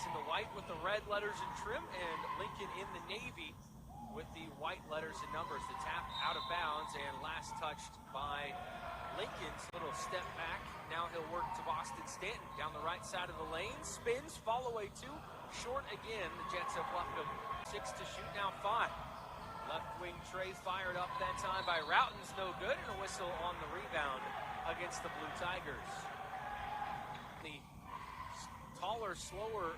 Jets in the white with the red letters and trim, and Lincoln in the navy with the white letters and numbers. The tap out of bounds and last touched by Lincoln's little step back. Now he'll work to Boston Stanton down the right side of the lane. Spins, fall away two. Short again. The Jets have left him 6 to shoot, now 5. Left wing Trey fired up that time by Routen's no good, and a whistle on the rebound against the Blue Tigers. The taller, slower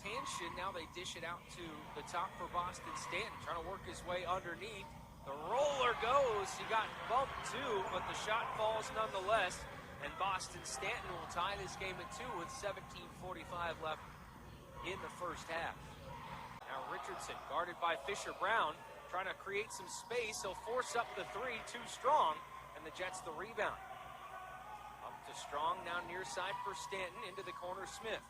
Tanshin, now they dish it out to the top for Boston Stanton, trying to work his way underneath. The roller goes, he got bumped too, but the shot falls nonetheless, and Boston Stanton will tie this game at 2 with 17:45 left in the first half. Now Richardson, guarded by Fisher-Brown, trying to create some space. He'll force up the three, too strong, and the Jets the rebound. Up to Strong, now near side for Stanton, into the corner Smith.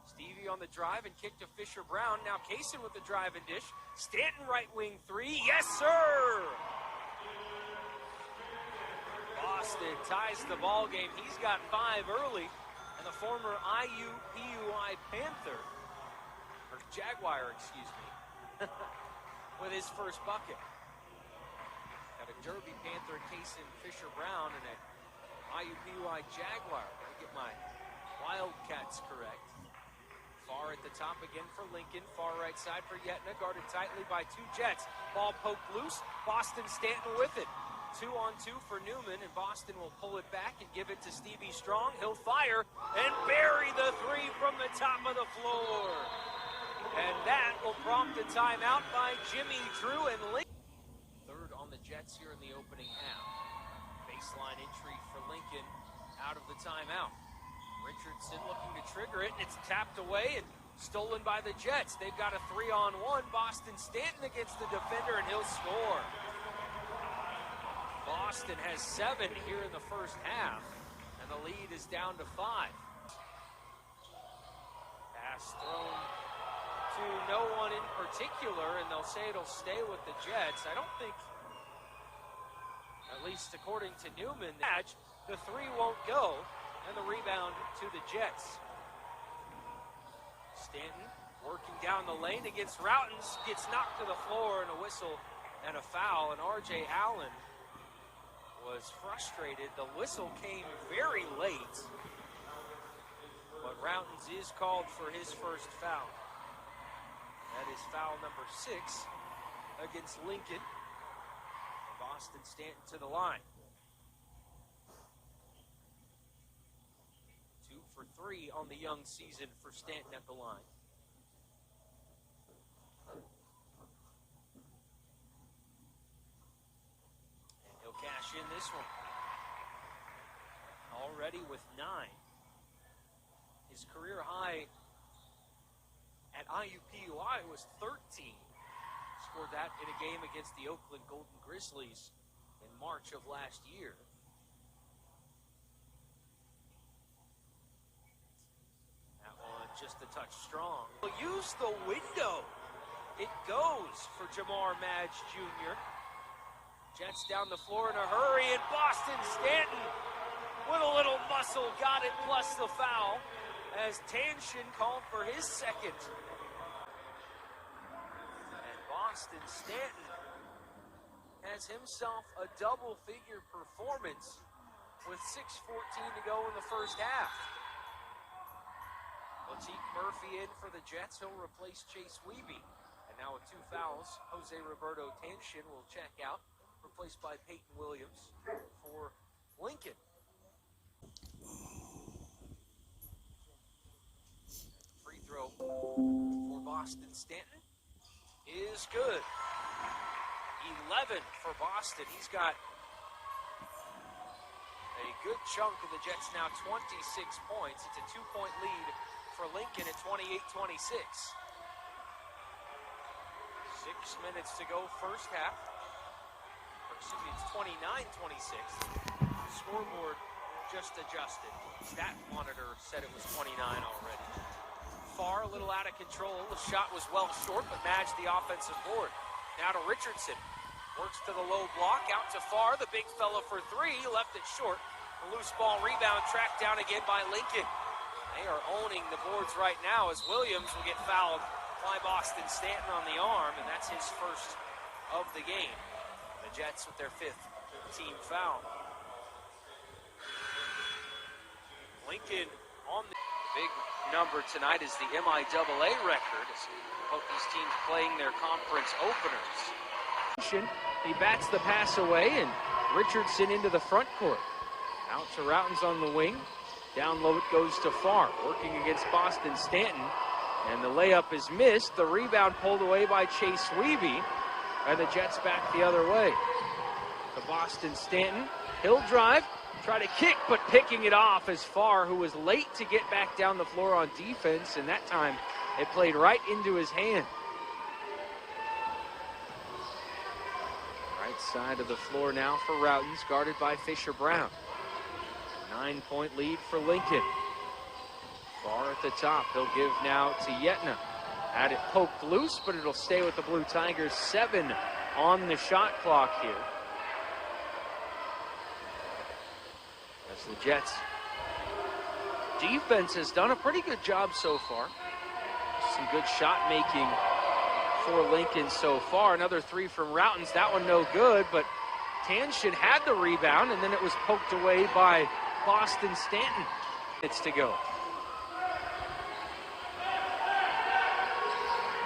Stevie on the drive and kick to Fisher-Brown. Now Kaysen with the drive and dish. Stanton right wing three. Yes, sir! Boston ties the ball game. He's got 5 early. And the former IUPUI Panther, or Jaguar, excuse me, with his first bucket. Got a Derby Panther, Kaysen Fisher-Brown, and an IUPUI Jaguar. Gotta get my Wildcats correct. Far at the top again for Lincoln. Far right side for Yetna, guarded tightly by 2 Jets. Ball poked loose. Boston Stanton with it. 2-on-2 for Newman, and Boston will pull it back and give it to Stevie Strong. He'll fire and bury the 3 from the top of the floor. And that will prompt a timeout by Jimmy Drew and Lincoln. Third on the Jets here in the opening half. Baseline entry for Lincoln out of the timeout. Richardson looking to trigger it, and it's tapped away and stolen by the Jets. They've got a 3-on-1. Boston Stanton against the defender, and he'll score. Boston has 7 here in the first half, and the lead is down to 5. Pass thrown to no one in particular, and they'll say it'll stay with the Jets. I don't think, at least according to Newman, the 3 won't go. And the rebound to the Jets. Stanton working down the lane against Routens, gets knocked to the floor, and a whistle and a foul. And R.J. Allen was frustrated. The whistle came very late, but Routens is called for his first foul. That is foul number 6 against Lincoln. Boston Stanton to the line. 3 on the young season for Stanton at the line. And he'll cash in this one. Already with 9. His career high at IUPUI was 13. Scored that in a game against the Oakland Golden Grizzlies in March of last year. Just a touch strong. Will use the window. It goes for Jamar Madge Jr. Jets down the floor in a hurry, and Boston Stanton with a little muscle got it, plus the foul, as Tanshin called for his second. And Boston Stanton has himself a double-figure performance with 6:14 to go in the first half. Latique Murphy in for the Jets. He'll replace Chase Wiebe. And now with 2 fouls, Jose Roberto Tanshin will check out, replaced by Peyton Williams for Lincoln. Free throw for Boston Stanton is good. 11 for Boston. He's got a good chunk of the Jets now, 26 points. It's a 2-point lead for Lincoln at 28-26. 6 minutes to go first half. Or excuse me, it's 29-26. Scoreboard just adjusted. Stat monitor said it was 29 already. Far, a little out of control. The shot was well short, but Madge the offensive board. Now to Richardson. Works to the low block, out to Far. The big fella for 3, left it short. The loose ball rebound tracked down again by Lincoln. They are owning the boards right now as Williams will get fouled by Boston Stanton on the arm, and that's his first of the game. The Jets with their 5th team foul. Lincoln on the big number tonight is the MIAA record as both these teams playing their conference openers. He bats the pass away, and Richardson into the front court. Out to Routens on the wing. Down low it goes to Farr, working against Boston Stanton. And the layup is missed. The rebound pulled away by Chase Wiebe. And the Jets back the other way. To Boston Stanton. He'll drive, try to kick, but picking it off is Farr, who was late to get back down the floor on defense. And that time it played right into his hand. Right side of the floor now for Routens, guarded by Fisher Brown. 9-point lead for Lincoln. Farr at the top. He'll give now to Yetna. Had it poked loose, but it'll stay with the Blue Tigers. 7 on the shot clock here. As the Jets defense has done a pretty good job so far. Some good shot making for Lincoln so far. Another 3 from Routens. That one no good, but Tanshin had the rebound, and then it was poked away by Boston Stanton. It's to go.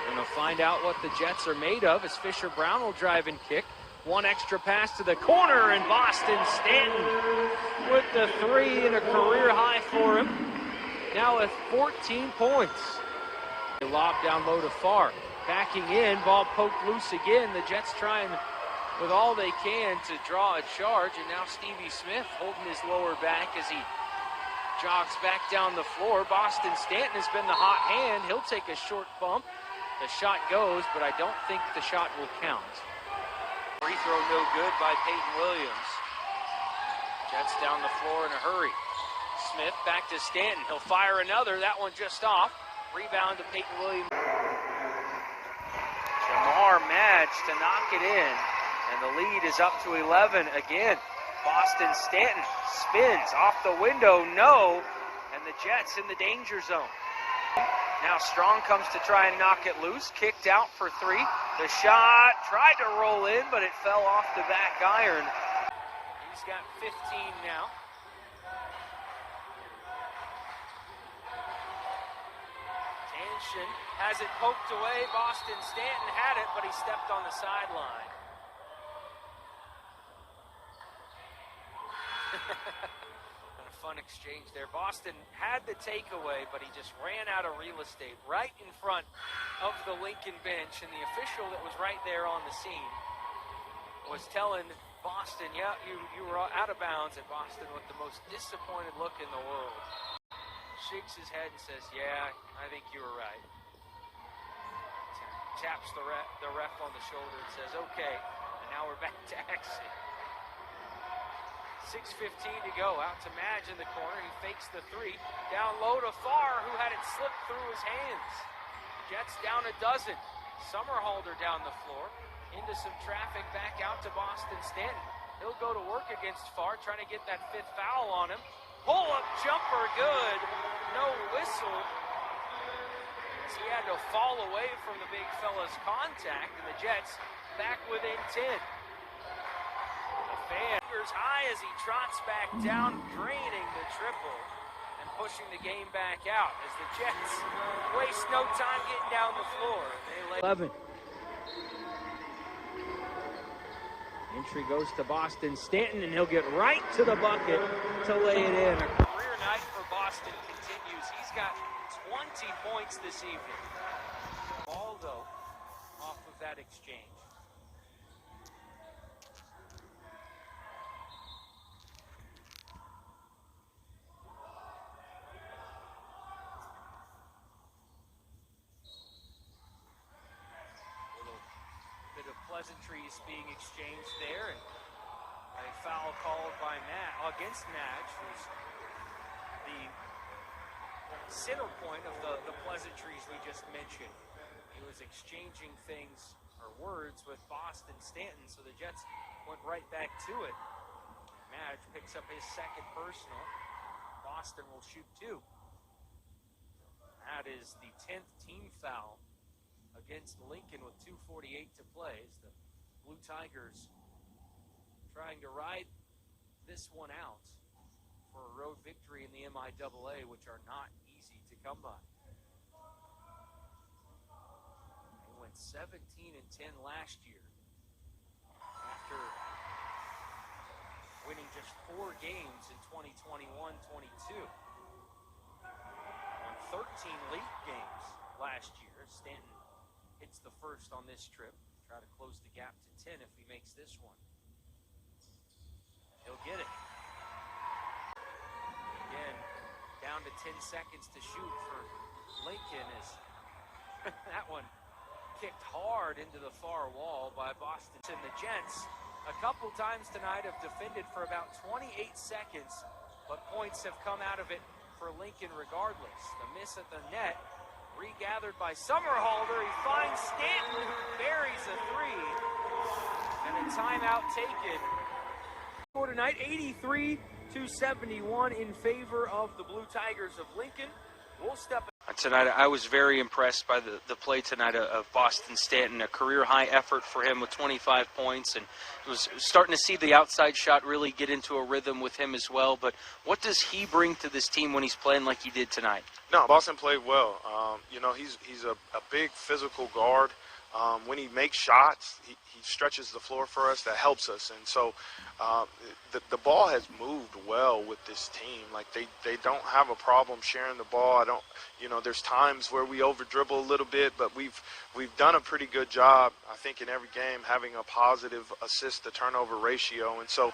We're going to find out what the Jets are made of as Fisher Brown will drive and kick. One extra pass to the corner, and Boston Stanton with the 3 and a career high for him. Now with 14 points. They lob down low to Farr. Backing in, ball poked loose again. The Jets trying with all they can to draw a charge, and now Stevie Smith holding his lower back as he jogs back down the floor. Boston Stanton has been the hot hand. He'll take a short bump. The shot goes, but I don't think the shot will count. Free throw no good by Peyton Williams. Jets down the floor in a hurry. Smith back to Stanton. He'll fire another. That one just off. Rebound to Peyton Williams. Jamar Madge to knock it in. And the lead is up to 11 again. Boston Stanton spins off the window, no. And the Jets in the danger zone. Now Strong comes to try and knock it loose. Kicked out for 3. The shot tried to roll in, but it fell off the back iron. He's got 15 now. Tanshin has it poked away. Boston Stanton had it, but he stepped on the sideline. A fun exchange there. Boston had the takeaway, but he just ran out of real estate right in front of the Lincoln bench, and the official that was right there on the scene was telling Boston, yeah, you were out of bounds, and Boston with the most disappointed look in the world shakes his head and says, yeah, I think you were right. Taps the ref on the shoulder and says, okay, and now we're back to action. 6:15 to go. Out to Madge in the corner. He fakes the 3. Down low to Farr, who had it slip through his hands. Jets down a dozen. Summerhalder down the floor. Into some traffic back out to Boston Stanton. He'll go to work against Farr, trying to get that 5th foul on him. Pull-up jumper, good. No whistle. As he had to fall away from the big fella's contact, and the Jets back within 10. Fingers high as he trots back down, draining the triple and pushing the game back out as the Jets waste no time getting down the floor. They 11. Entry goes to Boston Stanton, and he'll get right to the bucket to lay it in. A career night for Boston continues. He's got 20 points this evening. Baldo off of that exchange. Pleasantries being exchanged there, and a foul called by against Madge, who's the center point of the pleasantries we just mentioned. He was exchanging things or words with Boston Stanton, so the Jets went right back to it. Madge picks up his 2nd personal. Boston will shoot 2. That is the 10th team foul against Lincoln with 2:48 to play. As the Blue Tigers trying to ride this one out for a road victory in the MIAA, which are not easy to come by. They went 17-10 last year after winning just 4 games in 2021-22. Won 13 league games last year. Stanton hits the first on this trip. Try to close the gap to 10 if he makes this one. He'll get it. Again, down to 10 seconds to shoot for Lincoln as that one kicked hard into the far wall by Boston. And the Gents a couple times tonight have defended for about 28 seconds, but points have come out of it for Lincoln regardless. The miss at the net, regathered by Summerhalder. He finds Stanton, who buries a 3, and a timeout taken. For tonight, 83-71 in favor of the Blue Tigers of Lincoln. We'll step. Tonight, I was very impressed by the play tonight of Boston Stanton. A career-high effort for him with 25 points, and it was starting to see the outside shot really get into a rhythm with him as well. But what does he bring to this team when he's playing like he did tonight? No, Boston played well. He's a big physical guard. When he makes shots, he stretches the floor for us. That helps us. And so the ball has moved well with this team. Like they don't have a problem sharing the ball. There's times where we over dribble a little bit, but we've done a pretty good job, I think, in every game having a positive assist to turnover ratio. And so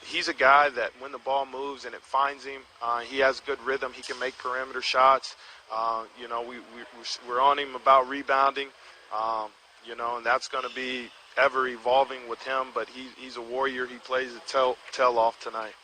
he's a guy that when the ball moves and it finds him, he has good rhythm. He can make perimeter shots. We're on him about rebounding. And that's going to be ever evolving with him, but he's a warrior. He plays a tail off tonight.